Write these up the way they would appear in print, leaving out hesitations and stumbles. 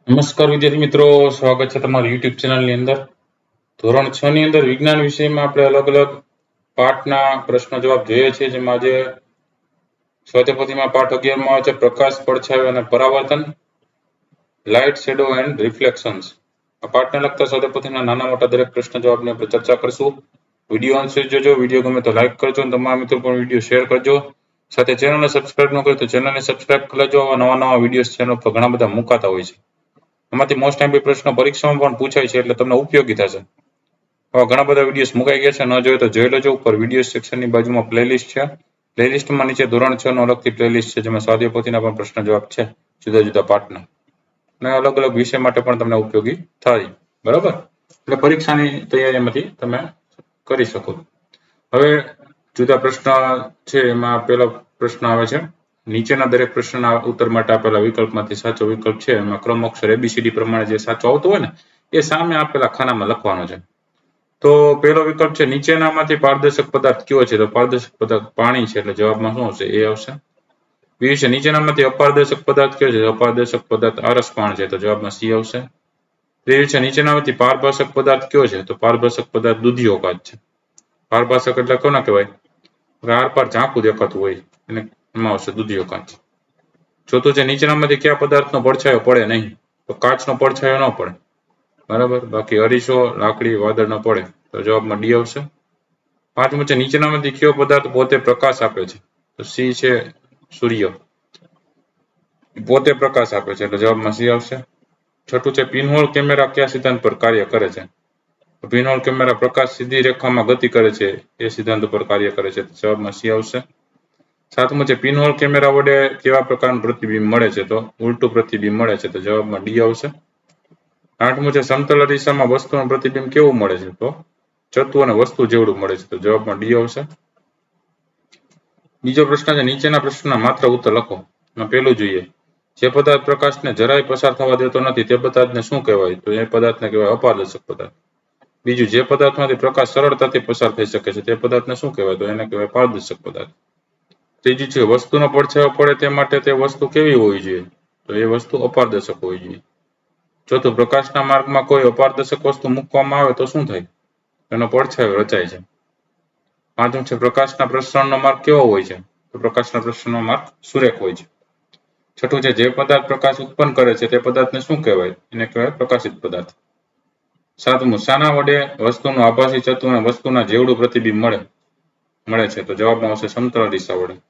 નમસ્કાર વિદ્યાર્થી મિત્રો, સ્વાગત છે તમારી યુટ્યુબ ચેનલની અંદર. ધોરણ 6 ની અંદર વિજ્ઞાન વિષયમાં આપણે અલગ અલગ પાઠના પ્રશ્ન જવાબ જોઈએ છીએ. જેમાં આજે સ્વાધ્યાયપોથીમાં પાઠ 11 માં આવે છે પ્રકાશ, પડછાયો અને પરાવર્તન, લાઇટ, શેડો એન્ડ રિફ્લેક્શન્સ. આ પાઠને લગતા સ્વાધ્યાયપોથીના નાના મોટા દરેક પ્રશ્ન જવાબની આપણે ચર્ચા કરશું. વિડીયો અંત સુધી જોજો. વિડીયો ગમે તો લાઈક કરજો અને તમારા મિત્રો પણ વિડીયો શેર કરજો. સાથે ચેનલને સબસ્ક્રાઇબ ન કરી તો ચેનલને સબસ્ક્રાઇબ કરી લેજો. નવા વિડીયો ચેનલ પર ઘણા બધા મુકાતા હોય છે. આમાંથી મોસ્ટ ટાઈમ પ્રશ્ન પરીક્ષામાં પણ પૂછાય છે, એટલે તમને ઉપયોગી થશે. ઘણા બધા વિડીયોઝ મુકાઈ ગયા છે, ન જોઈએ તો જોઈ લેજો. ઉપર વિડીયો સેક્શનની બાજુમાં પ્લેલિસ્ટ છે. પ્લેલિસ્ટમાં નીચે ધોરણ 6 નો અલગથી પ્લેલિસ્ટ છે, જેમાં સ્વાધ્યાયપોથીના પણ પ્રશ્ન જવાબ છે, જુદા જુદા પાઠના, અને અલગ અલગ વિષય માટે પણ તમને ઉપયોગી થાય. બરાબર, એટલે પરીક્ષાની તૈયારીમાંથી તમે કરી શકો. હવે જુદા પ્રશ્ન છે, એમાં પહેલો પ્રશ્ન આવે છે, નીચેના દરેક પ્રશ્નના ઉત્તર માટે આપેલા વિકલ્પમાંથી સાચો વિકલ્પ છે. એમાં ક્રમ અક્ષર ABCD પ્રમાણે જે સાચો આવતો હોય ને એ સામે આપેલા ખાનામાં લખવાનો છે. તો પહેલો વિકલ્પ છે, નીચેનામાંથી પારદર્શક પદાર્થ કયો છે? તો પારદર્શક પદાર્થ પાણી છે, એટલે જવાબમાં શું આવશે? એ આવશે. બીજું છે, નીચેનામાંથી અપારદર્શક પદાર્થ કયો છે? અપારદર્શક પદાર્થ આરસ પાણ છે, તો જવાબમાં C આવશે. ત્રીજું છે, નીચેનામાંથી પારભાષક પદાર્થ કયો છે? તો પારભાષક પદાર્થ દૂધિયો કાચ છે. પારભાષક એટલે કોને કહેવાય? આર પાર ઝાંખું દેખાતું હોય એને એમાં આવશે દૂધિયો કાચ. ચોથું છે, નીચેનામાંથી કયા પદાર્થનો પડછાયો પડે નહીં? તો કાચનો પડછાયો ન પડે. બરાબર, બાકી અરીસો, લાકડી, વાદળ ન પડે, તો જવાબમાં D આવશે. પાંચમું છે, નીચેનામાંથી કયો પદાર્થ પોતે પ્રકાશ આપે છે? તો C છે, સૂર્ય પોતે પ્રકાશ આપે છે, એટલે જવાબમાં C આવશે. છઠ્ઠું છે, પિનહોલ કેમેરા કયા સિદ્ધાંત પર કાર્ય કરે છે? તો પિનહોલ કેમેરા પ્રકાશ સીધી રેખામાં ગતિ કરે છે એ સિદ્ધાંત પર કાર્ય કરે છે, જવાબમાં C આવશે. સાતમું છે, પિનહોલ કેમેરા વડે કેવા પ્રકારનું પ્રતિબિંબ મળે છે? તો ઉલટું પ્રતિબિંબ મળે છે, તો જવાબમાં D આવશે. આઠમું છે, સમતલ અરીસામાં વસ્તુનું પ્રતિબિંબ કેવું મળે છે? તો ચત્તુ અને વસ્તુ જેવડું મળે છે, તો જવાબમાં D આવશે. બીજો પ્રશ્ન છે, નીચેના પ્રશ્નના માત્ર ઉત્તર લખો. પહેલું જોઈએ, જે પદાર્થ પ્રકાશને જરાય પસાર થવા દેતો નથી તે પદાર્થને શું કહેવાય? તો એ પદાર્થને કહેવાય અપારદર્શક પદાર્થ. બીજું, જે પદાર્થમાંથી પ્રકાશ સરળતાથી પસાર થઈ શકે છે તે પદાર્થને શું કહેવાય? તો એને કહેવાય પારદર્શક પદાર્થ. ત્રીજું છે, વસ્તુનો પડછાયો પડે તે માટે તે વસ્તુ કેવી હોવી જોઈએ? તો એ વસ્તુ અપારદર્શક હોવી જોઈએ. ચોથું, પ્રકાશના માર્ગમાં કોઈ અપારદર્શક વસ્તુ મૂકવામાં આવે તો શું થાય? એનો પડછાયો રચાય છે. પાંચમું છે, પ્રકાશના પ્રસરણનો માર્ગ કેવો હોય છે? તો પ્રકાશના પ્રસરણનો માર્ગ સુરેખ હોય છે. છઠ્ઠું છે, જે પદાર્થ પ્રકાશ ઉત્પન્ન કરે છે તે પદાર્થને શું કહેવાય? એને કહેવાય પ્રકાશિત પદાર્થ. સાતમું, શાના વડે વસ્તુનું આભાસી ચત્તુ અને વસ્તુના જેવડું પ્રતિબિંબ મળે છે? તો જવાબમાં આવશે સમતલ અરીસા વડે.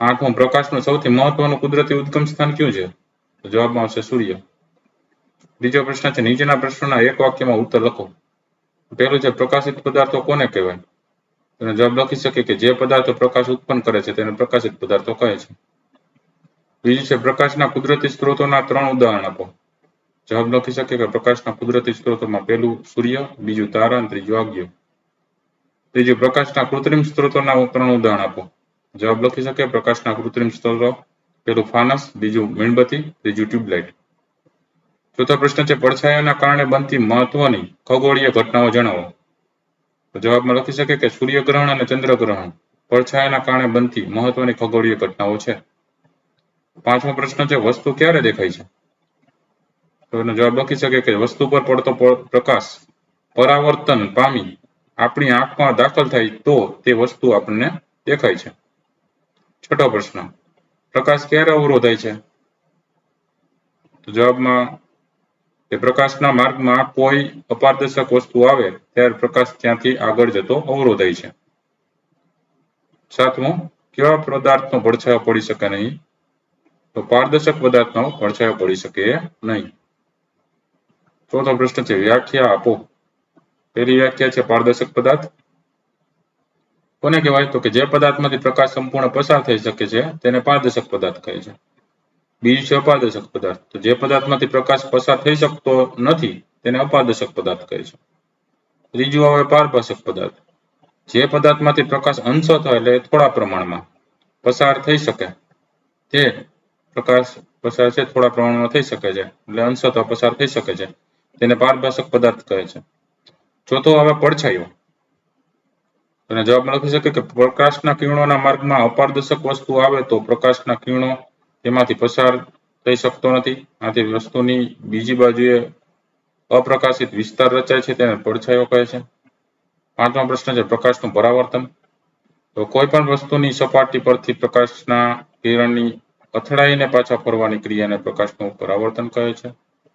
આઠમું, પ્રકાશનું સૌથી મહત્વનું કુદરતી ઉદ્ગમ સ્થાન કયું છે? તો જવાબમાં આવશે સૂર્ય. બીજો પ્રશ્ન છે, નીચેના પ્રશ્નોના એક વાક્યમાં ઉત્તર લખો. પહેલું છે, પ્રકાશિત પદાર્થો કોને કહેવાય? તેનો જવાબ લખી શકે કે જે પદાર્થો પ્રકાશ ઉત્પન્ન કરે છે તેને પ્રકાશિત પદાર્થો કહે છે. બીજું છે, પ્રકાશના કુદરતી સ્ત્રોતોના 3 ઉદાહરણ આપો. જવાબ લખી શકે કે પ્રકાશના કુદરતી સ્ત્રોતોમાં પહેલું સૂર્ય, બીજું તારા અને ત્રીજું આગ્યો. ત્રીજું, પ્રકાશના કૃત્રિમ સ્ત્રોતોના 3 ઉદાહરણ આપો. જવાબ લખી શકે પ્રકાશના કૃત્રિમ સ્ત્રોતો, પહેલું ફાનસ, બીજું મીણબત્તી, ત્રીજું ટ્યુબલાઇટ. ચોથો પ્રશ્ન છે, પડછાયાના કારણે બનતી મહત્વની ખગોળીય ઘટનાઓ જણાવો. તો જવાબમાં લખી શકે કે સૂર્યગ્રહણ અને ચંદ્રગ્રહણ પડછાયાના કારણે બનતી મહત્વની ખગોળીય ઘટનાઓ છે. પાંચમો પ્રશ્ન છે, વસ્તુ ક્યારે દેખાય છે? તો એનો જવાબ લખી શકે કે વસ્તુ પર પડતો પ્રકાશ પરાવર્તન પામી આપણી આંખમાં દાખલ થાય તો તે વસ્તુ આપણને દેખાય છે. છઠ્ઠો પ્રશ્ન, પ્રકાશ ક્યારે અવરોધાય છે? તો જવાબમાં કે પ્રકાશના માર્ગમાં કોઈ અપારદર્શક વસ્તુ આવે ત્યારે પ્રકાશ ત્યાંથી આગળ જતો અવરોધાય છે. સાતમું, કેવા પદાર્થનો પડછાયો પડી શકે નહીં? તો પારદર્શક પદાર્થનો પડછાયો પડી શકે નહીં. ચોથો પ્રશ્ન છે, વ્યાખ્યા આપો. પહેલી વ્યાખ્યા છે, પારદર્શક પદાર્થ કોને કહેવાય? તો કે જે પદાર્થમાંથી પ્રકાશ સંપૂર્ણ પસાર થઈ શકે છે તેને પારદર્શક પદાર્થ કહે છે. બીજું છે અપારદર્શક પદાર્થ, તો જે પદાર્થમાંથી પ્રકાશ પસાર થઈ શકતો નથી તેને અપારદર્શક પદાર્થ કહે છે. ત્રીજું આવે પારભાષક પદાર્થ, જે પદાર્થમાંથી પ્રકાશ અંશતઃ એટલે થોડા પ્રમાણમાં પસાર થઈ શકે, તે પ્રકાશ પસાર છે થોડા પ્રમાણમાં થઈ શકે છે એટલે અંશતઃ પસાર થઈ શકે છે, તેને પારભાષક પદાર્થ કહે છે. ચોથો આવે પડછાયો, અને જવાબમાં લખી શકે કે પ્રકાશના કિરણોના માર્ગમાં અપારદર્શક વસ્તુ આવે તો પ્રકાશના કિરણો તેમાંથી પસાર થઈ શકતો નથી. આથી વસ્તુની બીજી બાજુએ અપ્રકાશિત વિસ્તાર રચાય છે તેને પડછાયો કહે છે. પાંચમો પ્રશ્ન છે પ્રકાશનું પરાવર્તન. તો કોઈ પણ વસ્તુની સપાટી પરથી પ્રકાશના કિરણની અથડાઈને પાછા ફરવાની ક્રિયાને પ્રકાશનું પરાવર્તન કહે છે.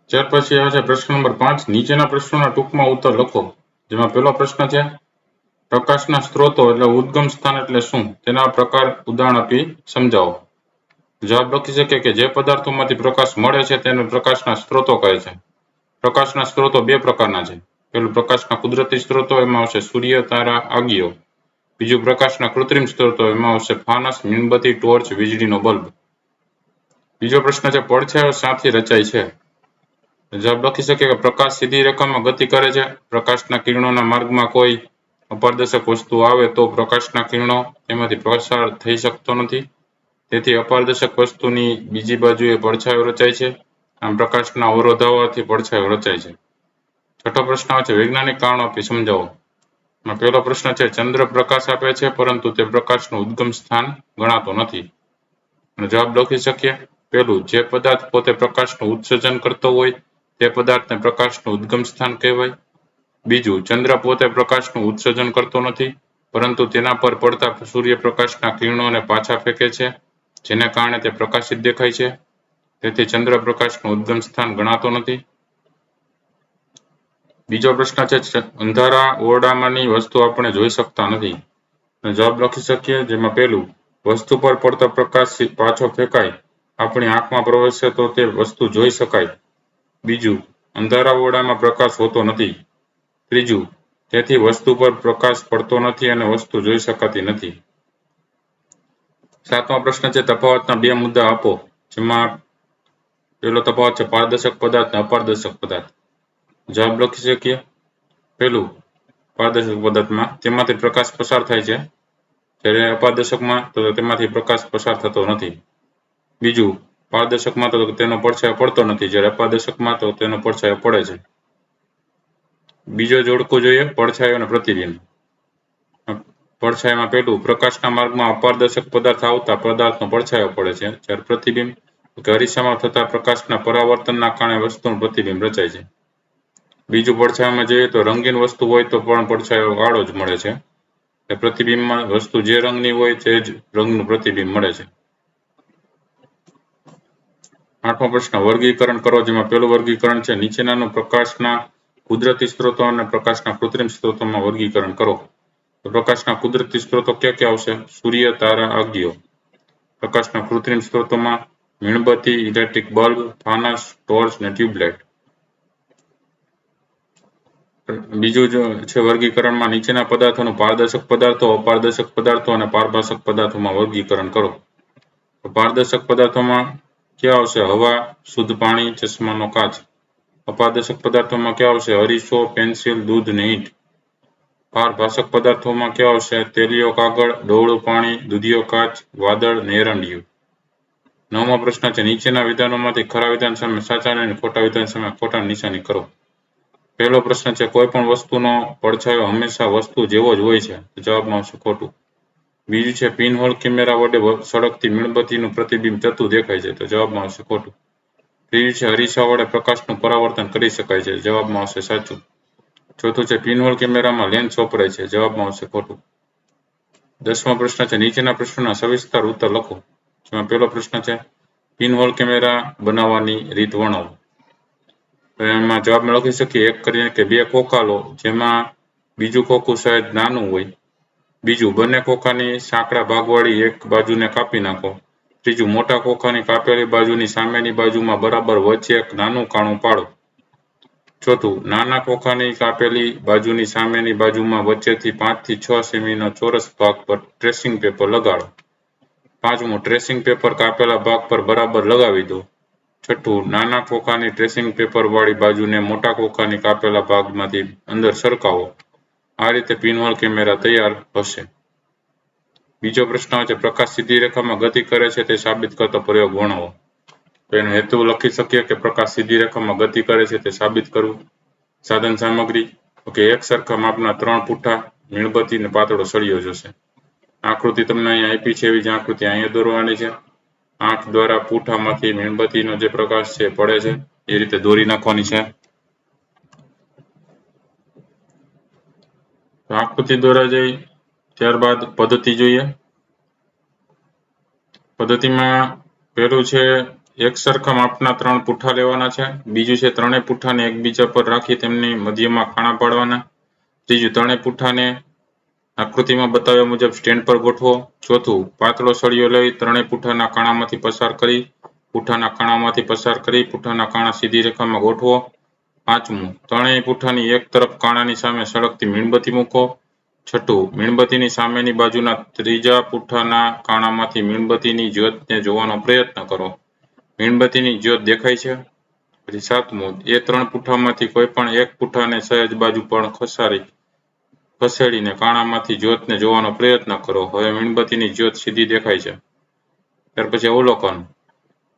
ત્યાર પછી આવે છે પ્રશ્ન નંબર 5. નીચેના પ્રશ્નોના ટૂંકમાં ઉત્તર લખો. જેમાં પહેલો પ્રશ્ન છે પ્રકાશના સ્ત્રોતો એટલે ઉદ્ગમ સ્થાન એટલે શું? તેના પ્રકાર ઉદાહરણ આપી સમજાવો. જવાબ લખી શકે કે જે પદાર્થોમાંથી પ્રકાશ મળે છે તેને પ્રકાશના સ્ત્રોતો કહે છે. પ્રકાશના સ્ત્રોતો બે પ્રકારના છે. પહેલું પ્રકાશના કુદરતી સ્ત્રોતો, એમાં આવશે સૂર્ય, તારા, આગિયો. બીજું પ્રકાશના કૃત્રિમ સ્ત્રોતો, એમાં આવશે ફાનસ, મીણબત્તી, ટોર્ચ, વીજળીનો બલ્બ. બીજો પ્રશ્ન છે પડછાયો શાથી રચાય છે? જવાબ લખી શકે કે પ્રકાશ સીધી રેખામાં ગતિ કરે છે. પ્રકાશના કિરણોના માર્ગમાં કોઈ અપારદર્શક વસ્તુ આવે તો પ્રકાશના કિરણો તેમાંથી પસાર થઈ શકતો નથી. તેથી અપારદર્શક વસ્તુની બીજી બાજુએ પડછાયો રચાય છે. આમ પ્રકાશના અવરોધ આવવાથી પડછાયો રચાય છે. છઠ્ઠો પ્રશ્ન આવે છે વૈજ્ઞાનિક કારણો આપી સમજાવો. પહેલો પ્રશ્ન છે ચંદ્ર પ્રકાશ આપે છે પરંતુ તે પ્રકાશનું ઉદ્ગમ સ્થાન ગણાતો નથી. જવાબ લખી શકીએ. પહેલું, જે પદાર્થ પોતે પ્રકાશનું ઉત્સર્જન કરતો હોય તે પદાર્થને પ્રકાશનું ઉદ્ગમ સ્થાન કહેવાય. બીજું, ચંદ્ર પોતે પ્રકાશનું ઉત્સર્જન કરતો નથી પરંતુ તેના પર પડતા સૂર્યપ્રકાશના કિરણોને પાછા ફેંકે છે, જેને કારણે તે પ્રકાશિત દેખાય છે. તેથી ચંદ્ર પ્રકાશનું ઉદ્ગમ સ્થાન ગણાતો નથી. બીજો પ્રશ્ન છે અંધારા ઓરડામાંની વસ્તુ આપણે જોઈ શકતા નથી. જવાબ લખી શકીએ. જેમાં પહેલું, વસ્તુ પર પડતો પ્રકાશ પાછો ફેંકાય આપણી આંખમાં પ્રવેશે તો તે વસ્તુ જોઈ શકાય. બીજું, અંધારા ઓરડામાં પ્રકાશ હોતો નથી. ત્રીજું, તેથી વસ્તુ પર પ્રકાશ પડતો નથી અને વસ્તુ જોઈ શકાતી નથી. સાતમો પ્રશ્ન છે તફાવતના બે મુદ્દા આપો. જેમાં પહેલો તફાવત છે પારદર્શક પદાર્થ અને અપારદર્શક પદાર્થ. જવાબ લખી શકીએ. પહેલું, પારદર્શક પદાર્થમાં તેમાંથી પ્રકાશ પસાર થાય છે, જ્યારે અપારદર્શકમાં તો તેમાંથી પ્રકાશ પસાર થતો નથી. બીજું, પારદર્શકમાં તો તેનો પડછાયો પડતો નથી, જ્યારે અપારદર્શકમાં તો તેનો પડછાયો પડે છે. બીજો જોડકું જોઈએ પડછાયો અને પ્રતિબિંબ. પડછાયામાં પહેલું, પ્રકાશના માર્ગમાં અપારદર્શક પદાર્થ આવતા પદાર્થનો પડછાયો પડે છે, જ્યારે પ્રતિબિંબ અરીસામાં થતા પ્રકાશના પરાવર્તનના કારણે વસ્તુનું પ્રતિબિંબ રચાય છે. બીજું, પડછાયામાં જોઈએ તો રંગીન વસ્તુ હોય તો પણ પડછાયો કાળો જ મળે છે. પ્રતિબિંબમાં વસ્તુ જે રંગની હોય તે જ રંગનું પ્રતિબિંબ મળે છે. આઠમો પ્રશ્ન વર્ગીકરણ કરો. જેમાં પહેલું વર્ગીકરણ છે નીચેનાનું પ્રકાશના કુદરતી સ્ત્રોતો અને પ્રકાશના કૃત્રિમ સ્ત્રોતોમાં વર્ગીકરણ કરો. તો પ્રકાશના કુદરતી સ્ત્રોતો ક્યાં ક્યાં આવશે? સૂર્ય, તારા, આગિયો. પ્રકાશના કૃત્રિમ સ્ત્રોતોમાં મીણબત્તી, ઇલેક્ટ્રિક બલ્બ, ફાનસ, ટોર્ચ અને ટ્યુબલાઇટ. બીજું છે વર્ગીકરણમાં નીચેના પદાર્થોનું પારદર્શક પદાર્થો, અપારદર્શક પદાર્થો અને પારભાષક પદાર્થોમાં વર્ગીકરણ કરો. તો પારદર્શક પદાર્થોમાં ક્યાં આવશે? હવા, શુદ્ધ પાણી, ચશ્માનો કાચ. અપારદર્શક પદાર્થોમાં ક્યાં આવશે? અરીસો, પેન્સિલ, દૂધ ને ઈંટ. પારભાષક પદાર્થોમાં ક્યાં આવશે? તેલીયો કાગળ, ડોળું પાણી, દૂધિયો કાચ, વાદળ ને એરંડિયું. નવમો પ્રશ્ન છે નીચેના વિધાનોમાંથી ખરા વિધાન સામે સાચા અને ખોટા વિધાન સામે ખોટા નિશાની કરો. પહેલો પ્રશ્ન છે કોઈ પણ વસ્તુનો પડછાયો હંમેશા વસ્તુ જેવો જ હોય છે. જવાબમાં આવશે ખોટું. બીજું છે પિનહોલ કેમેરા વડે સળગતી મીણબત્તીનું પ્રતિબિંબ થતું દેખાય છે. તો જવાબમાં આવશે ખોટું. ત્રીજું છે અરીસા વડે પ્રકાશનું પરાવર્તન કરી શકાય છે. જવાબમાં આવશે સાચું. ચોથું છે પિનહોલ કેમેરામાં લેન્સ વપરાય છે. જવાબમાં આવશે ખોટું. 10મો પ્રશ્ન છે નીચેના પ્રશ્નોના સવિસ્તાર ઉત્તર લખો. જેમાં પહેલો પ્રશ્ન છે પિનહોલ કેમેરા બનાવવાની રીત વર્ણવો. એમાં જવાબમાં લખી શકીએ એક કરીને કે બે ખોખા લો, જેમાં બીજું ખોખું સહેજ નાનું હોય. બીજું, બંને ખોખાની સાંકડા ભાગવાળી એક બાજુને કાપી નાખો. ત્રીજું, મોટા ખોખાની કાપેલી બાજુની સામેની બાજુમાં બરાબર વચ્ચે એક નાનું કાણું પાડો. ચોથું, નાના ખોખાની કાપેલી બાજુની સામેની બાજુમાં વચ્ચેથી 5 થી 6 સેમીનો ચોરસ ભાગ પર ટ્રેસિંગ પેપર લગાડો. પાંચમું, ટ્રેસિંગ પેપર કાપેલા ભાગ પર બરાબર લગાવી દો. છઠ્ઠું, નાના ખોખાની ટ્રેસિંગ પેપર વાળી બાજુને મોટા ખોખાની કાપેલા ભાગમાંથી અંદર સરકાવો. આ રીતે પિનહોલ કેમેરા તૈયાર હશે. બીજો પ્રશ્ન છે પ્રકાશ સીધી રેખામાં ગતિ કરે છે તે સાબિત કરતો પ્રયોગ વર્ણવો. તો એનો હેતુ લખી શકીએ કે પ્રકાશ સીધી રેખામાં ગતિ કરે છે તે સાબિત કરવું. સાધન સામગ્રી કે એક સરખા માપના 3 પુઠ્ઠા, મીણબત્તી ને પાતળો સળિયો જશે. આકૃતિ તમને અહીંયા આપી છે એવી જ આકૃતિ અહીંયા દોરવાની છે. આંખ દ્વારા પૂઠામાંથી મીણબત્તીનો જે પ્રકાશ છે પડે છે એ રીતે દોરી નાખવાની છે. આકૃતિ દોરાઈ જાય ત્યારબાદ પદ્ધતિ જોઈએ. પદ્ધતિમાં પહેલું છે એક સરખા માપના 3 પુઠ્ઠા લેવાના છે. બીજું છે ત્રણેય પુઠ્ઠાને એકબીજા પર રાખી તેમની મધ્યમાં કાણા પાડવાના. ત્રીજું ત્રણેય પુઠ્ઠાને આકૃતિમાં બતાવ્યા મુજબ સ્ટેન્ડ પર ગોઠવો. ચોથું પાતળો સળિયો લઈ ત્રણેય પુઠ્ઠાના કાણામાંથી પસાર કરી પુઠ્ઠાના કાણા સીધી રેખામાં ગોઠવો. પાંચમું ત્રણેય પુઠ્ઠાની એક તરફ કાણાની સામે સળગતી મીણબત્તી મૂકો. છઠ્ઠું મીણબત્તીની સામેની બાજુના ત્રીજા પુઠ્ઠાના કાણામાંથી મીણબત્તીની જ્યોતને જોવાનો પ્રયત્ન કરો. મીણબત્તીની જ્યોત દેખાય છે. પછી સાતમું એ 3 પુઠ્ઠામાંથી કોઈ પણ એક પુઠ્ઠાને સહેજ બાજુ પર ખસેડીને કાણામાંથી જ્યોતને જોવાનો પ્રયત્ન કરો. હવે મીણબત્તીની જ્યોત સીધી દેખાય છે. ત્યાર પછી અવલોકન.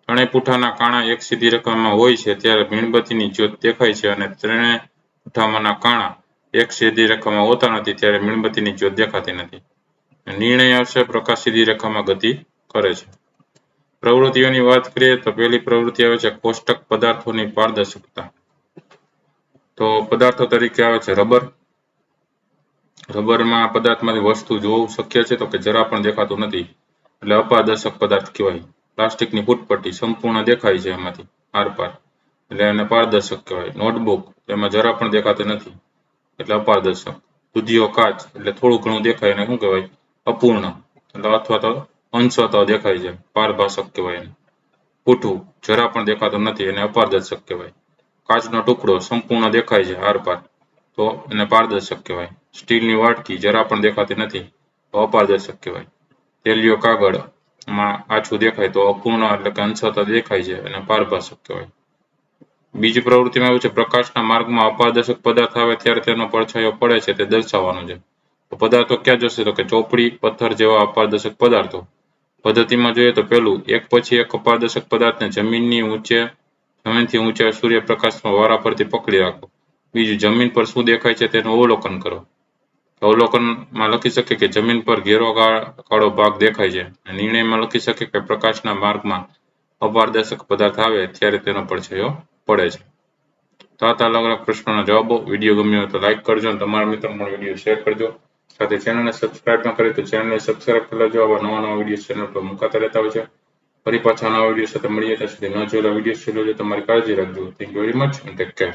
ત્રણેય પુઠ્ઠાના કાણા એક સીધી રેખામાં હોય છે ત્યારે મીણબત્તીની જ્યોત દેખાય છે અને ત્રણેય પુઠ્ઠામાંના કાણા એક સીધી રેખામાં હોતા નથી ત્યારે મીણબત્તીની જ્યોત દેખાતી નથી. નિર્ણય આવશે પ્રકાશ સીધી રેખામાં ગતિ કરે છે. પ્રવૃત્તિઓની વાત કરીએ તો પહેલી પ્રવૃત્તિ આવે છે કોષ્ટક પદાર્થોની પારદર્શકતા. તો પદાર્થો તરીકે આવે છે રબર. રબરમાં પદાર્થમાંથી વસ્તુ જોવું શક્ય છે તો કે જરા પણ દેખાતું નથી એટલે અપારદર્શક પદાર્થ કહેવાય. પ્લાસ્ટિકની ફૂટપટ્ટી સંપૂર્ણ દેખાય છે એમાંથી આરપાર એટલે એને પારદર્શક કહેવાય. નોટબુક એમાં જરા પણ દેખાતી નથી એટલે અપારદર્શક. દૂધિયો કાચ એટલે થોડું ઘણું દેખાય એને શું કહેવાય? અપૂર્ણ એટલે અથવા તો અંશતઃ દેખાય છે પારભાષક કહેવાય એને. પૂઠું જરા પણ દેખાતું નથી એને અપારદર્શક કહેવાય. કાચનો ટુકડો સંપૂર્ણ દેખાય છે આરપાર તો એને પારદર્શક કહેવાય. સ્ટીલની વાટકી જરા પણ દેખાતી નથી તો અપારદર્શક કહેવાય. તેલિયો કાગળ માં આછું દેખાય તો અપૂર્ણ એટલે કે અંશતઃ દેખાય છે અને પારભાષક કહેવાય. બીજી પ્રવૃત્તિમાં એવું છે પ્રકાશના માર્ગમાં અપારદર્શક પદાર્થ આવે ત્યારે તેનો પડછાયો પડે છે તે દર્શાવવાનું છે. તો પદાર્થો ક્યાં જશે તો કે ચોપડી, પથ્થર જેવા અપારદર્શક પદાર્થો. પદ્ધતિમાં જોઈએ તો પહેલું એક પછી એક અપારદર્શક પદાર્થને જમીનથી ઊંચે સૂર્યપ્રકાશમાં વારાફરતી પકડી રાખો. બીજું જમીન પર શું દેખાય છે તેનું અવલોકન કરો. અવલોકનમાં લખી શકે કે જમીન પર ઘેરો કાળો ભાગ દેખાય છે. નિર્ણયમાં લખી શકે કે પ્રકાશના માર્ગમાં અપારદર્શક પદાર્થ આવે ત્યારે તેનો પડછાયો પડે છે. તો આ અલગ અલગ પ્રશ્નોના જવાબો. વિડીયો ગમ્યો હોય તો લાઈક કરજો અને તમારા મિત્રોને વિડીયો શેર કરજો. સાથે ચેનલને સબસ્ક્રાઇબ ન કરી તો ચેનલને સબસ્ક્રાઇબ કરી લેજો. આવા નવા વિડીયો ચેનલ પર મુકાતા રહેતા હોય છે. ફરી પાછા નવા વિડીયો સાથે મળીએ ત્યાં સુધી ન જોયેલા વિડીયો છેલ્લો તમારી કાળજી રાખજો. Thank you very much and take care.